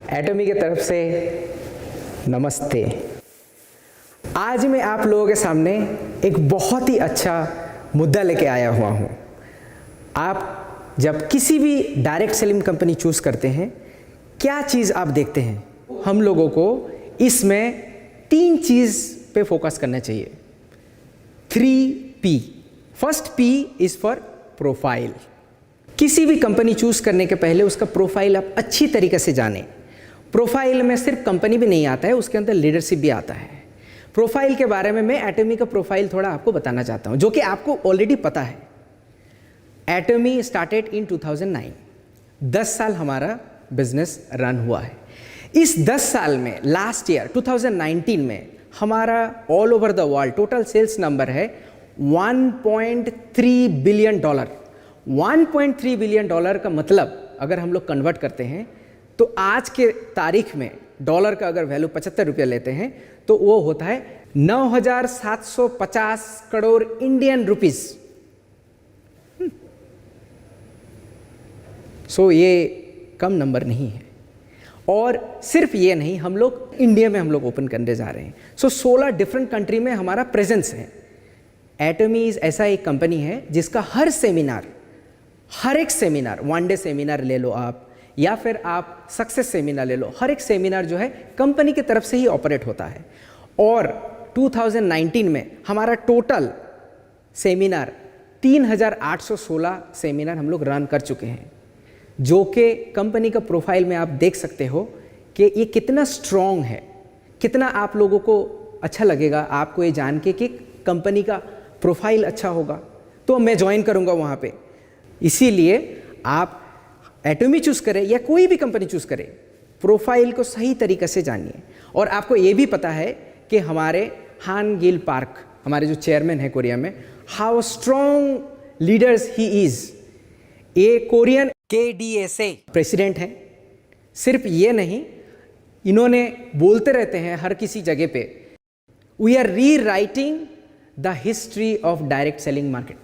एटॉमी की तरफ से नमस्ते। आज मैं आप लोगों के सामने एक बहुत ही अच्छा मुद्दा लेके आया हुआ हूँ। आप जब किसी भी डायरेक्ट सेलिंग कंपनी चूज़ करते हैं, क्या चीज़ आप देखते हैं? हम लोगों को इसमें 3 चीज़ पे फोकस करना चाहिए। 3P। First P is for profile. किसी भी कंपनी चूज़ करने के पहले उसका प्रोफाइल आप अच्छी तरीके से जानें। प्रोफाइल में सिर्फ कंपनी भी नहीं आता है, उसके अंदर लीडरशिप भी आता है। प्रोफाइल के बारे में मैं एटॉमी का प्रोफाइल थोड़ा आपको बताना चाहता हूँ, जो कि आपको ऑलरेडी पता है। एटॉमी स्टार्टेड इन 2009। 10 साल हमारा बिजनेस रन हुआ है। इस 10 साल में लास्ट ईयर 2019 में हमारा all over the world total sales number है $1.3 बिलियन। $1.3 बिलियन का मतलब अगर हम लोग कन्वर्ट करते हैं तो आज के तारीख में डॉलर का अगर वैल्यू 75 रुपये लेते हैं तो वो होता है 9,750 करोड़ इंडियन रुपीस। सो ये कम नंबर नहीं है। और सिर्फ ये नहीं, हम लोग इंडिया में ओपन करने जा रहे हैं। सो 16 डिफरेंट कंट्री में हमारा प्रेजेंस है। एटॉमी ऐसा एक कंपनी है जिसका हर एक सेमिनार, 1 डे सेमिनार ले लो आप, या फिर आप सक्सेस सेमिनार ले लो, हर एक सेमिनार जो है कंपनी की तरफ से ही ऑपरेट होता है। और 2019 में हमारा टोटल सेमिनार 3,816 सेमिनार हम लोग रन कर चुके हैं, जो कि कंपनी का प्रोफाइल में आप देख सकते हो कि ये कितना स्ट्रॉन्ग है। कितना आप लोगों को अच्छा लगेगा आपको ये जान के कि कंपनी का प्रोफाइल अच्छा होगा तो मैं ज्वाइन करूँगा वहाँ पे। इसीलिए आप एटॉमी चूज़ करें या कोई भी कंपनी चूज़ करें, प्रोफाइल को सही तरीके से जानिए। और आपको ये भी पता है कि हमारे हान गिल पार्क, हमारे जो चेयरमैन हैं कोरिया में, how strong leaders he is. ये कोरियन KDSA प्रेसिडेंट हैं। सिर्फ ये नहीं, इन्होंने बोलते रहते हैं हर किसी जगह पे, वी आर री writing the history of direct selling market.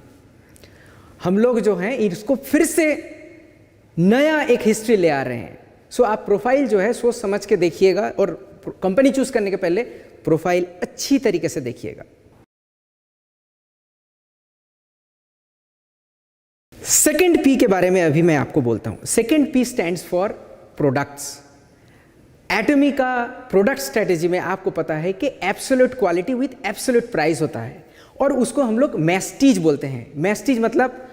हम लोग जो हैं इसको फिर से नया एक हिस्ट्री ले आ रहे हैं। सो आप प्रोफाइल जो है सोच समझ के देखिएगा, और कंपनी चूज करने के पहले प्रोफाइल अच्छी तरीके से देखिएगा। सेकंड P के बारे में अभी मैं आपको बोलता हूं। Second P stands for products. एटॉमी का प्रोडक्ट स्ट्रेटेजी में आपको पता है कि absolute quality with absolute price होता है, और उसको हम लोग मैस्टीज बोलते हैं। मैस्टीज मतलब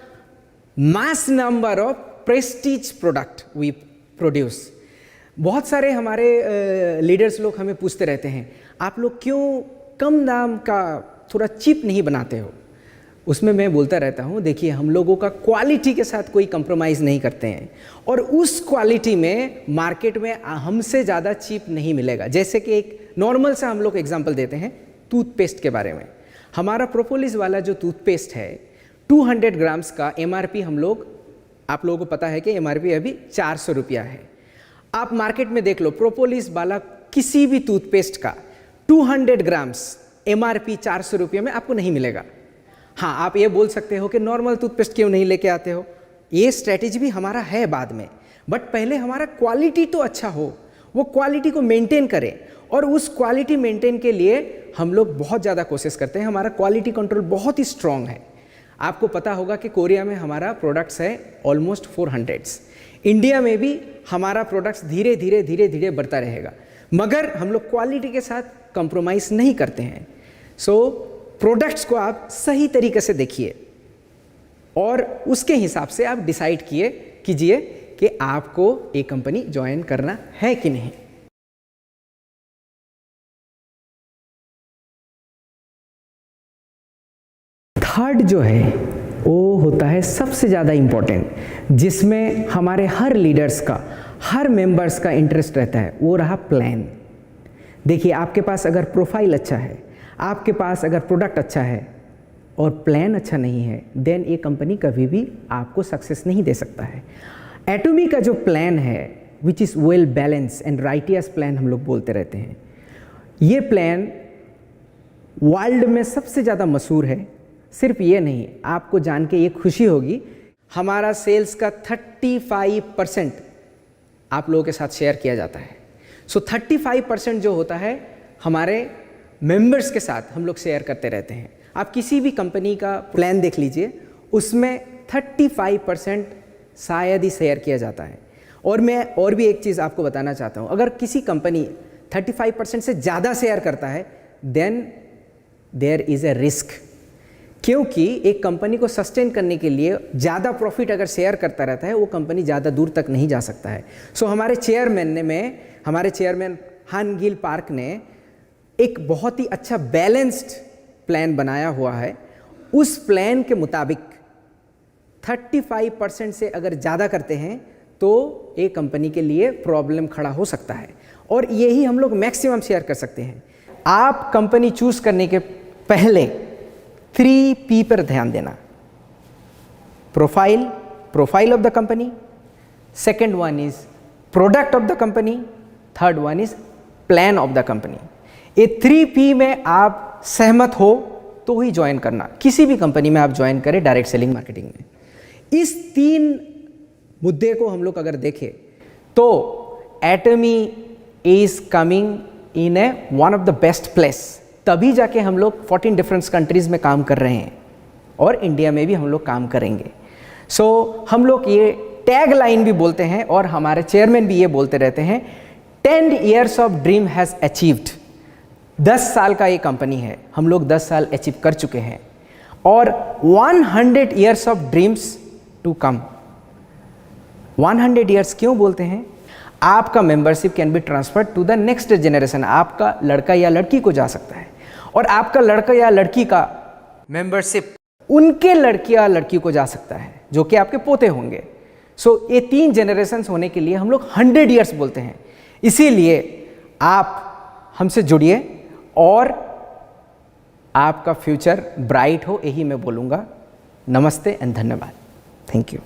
mass number of prestige product we produce. बहुत सारे हमारे लीडर्स लोग हमें पूछते रहते हैं, आप लोग क्यों कम दाम का थोड़ा चीप नहीं बनाते हो? उसमें मैं बोलता रहता हूँ, देखिए हम लोगों का क्वालिटी के साथ कोई कंप्रोमाइज़ नहीं करते हैं, और उस क्वालिटी में मार्केट में हमसे ज़्यादा चीप नहीं मिलेगा। जैसे कि एक नॉर्मल सा हम लोग एग्जांपल देते हैं टूथपेस्ट के बारे में। हमारा प्रोपोलिस वाला जो टूथपेस्ट है 200 ग्राम्स का MRP आप लोगों को पता है कि MRP अभी 400 रुपया है। आप मार्केट में देख लो, प्रोपोलिस वाला किसी भी टूथपेस्ट का 200 ग्राम्स MRP 400 रुपये में आपको नहीं मिलेगा। हाँ, आप ये बोल सकते हो कि नॉर्मल टूथपेस्ट क्यों नहीं लेके आते हो? ये स्ट्रैटेजी भी हमारा है बाद में, बट पहले हमारा क्वालिटी तो अच्छा हो, वो क्वालिटी को मेंटेन करें। और उस क्वालिटी मेंटेन के लिए हम लोग बहुत ज़्यादा कोशिश करते हैं। हमारा क्वालिटी कंट्रोल बहुत ही स्ट्रॉन्ग है। आपको पता होगा कि कोरिया में हमारा प्रोडक्ट्स है ऑलमोस्ट 400। इंडिया में भी हमारा प्रोडक्ट्स धीरे धीरे बढ़ता रहेगा, मगर हम लोग क्वालिटी के साथ कंप्रोमाइज़ नहीं करते हैं। सो प्रोडक्ट्स को आप सही तरीके से देखिए और उसके हिसाब से आप डिसाइड कीजिए कि आपको एक कंपनी ज्वाइन करना है कि नहीं। थर्ड जो है वो होता है सबसे ज़्यादा इम्पोर्टेंट, जिसमें हमारे हर लीडर्स का, हर मेंबर्स का इंटरेस्ट रहता है, वो रहा प्लान। देखिए, आपके पास अगर प्रोफाइल अच्छा है, आपके पास अगर प्रोडक्ट अच्छा है और प्लान अच्छा नहीं है, देन ये कंपनी कभी भी आपको सक्सेस नहीं दे सकता है। एटॉमी का जो प्लान है, which is well balance and righteous plan हम लोग बोलते रहते हैं, ये प्लान वर्ल्ड में सबसे ज़्यादा मशहूर है। सिर्फ ये नहीं, आपको जान के ये खुशी होगी, हमारा सेल्स का 35% आप लोगों के साथ शेयर किया जाता है। सो 35% जो होता है हमारे मेंबर्स के साथ हम लोग शेयर करते रहते हैं। आप किसी भी कंपनी का प्लान देख लीजिए, उसमें 35% शायद ही शेयर किया जाता है। और मैं और भी एक चीज़ आपको बताना चाहता हूँ, अगर किसी कंपनी 35% से ज़्यादा शेयर करता है then there is a risk, क्योंकि एक कंपनी को सस्टेन करने के लिए ज़्यादा प्रॉफिट अगर शेयर करता रहता है वो कंपनी ज़्यादा दूर तक नहीं जा सकता है। सो हमारे चेयरमैन हान गिल पार्क ने एक बहुत ही अच्छा बैलेंस्ड प्लान बनाया हुआ है। उस प्लान के मुताबिक 35% से अगर ज़्यादा करते हैं तो एक कंपनी के लिए प्रॉब्लम खड़ा हो सकता है, और यही हम लोग मैक्सिमम शेयर कर सकते हैं। आप कंपनी चूज़ करने के पहले 3P पर ध्यान देना। Profile of the company, second one is product of the company, third one is plan of the company. ये 3P में आप सहमत हो तो ही ज्वाइन करना। किसी भी कंपनी में आप ज्वाइन करें डायरेक्ट सेलिंग मार्केटिंग में। इस 3 मुद्दे को हम लोग अगर देखें तो एटमी is coming in a one of the best place. तभी जाके हम लोग 14 डिफरेंट कंट्रीज में काम कर रहे हैं और इंडिया में भी हम लोग काम करेंगे। सो हम लोग ये टैग लाइन भी बोलते हैं और हमारे चेयरमैन भी ये बोलते रहते हैं, 10 years of dream has achieved. 10 साल का ये कंपनी है, हम लोग 10 साल अचीव कर चुके हैं, और 100 years of dreams to come. 100 years क्यों बोलते हैं? आपका membership can be transferred to the next generation. आपका लड़का या लड़की को जा सकता है, और आपका लड़का या लड़की का मेंबरशिप उनके लड़के या लड़की को जा सकता है जो कि आपके पोते होंगे। सो ये 3 जनरेशन्स होने के लिए हम लोग 100 years बोलते हैं। इसीलिए आप हमसे जुड़िए और आपका फ्यूचर ब्राइट हो, यही मैं बोलूँगा। नमस्ते एंड धन्यवाद। Thank you.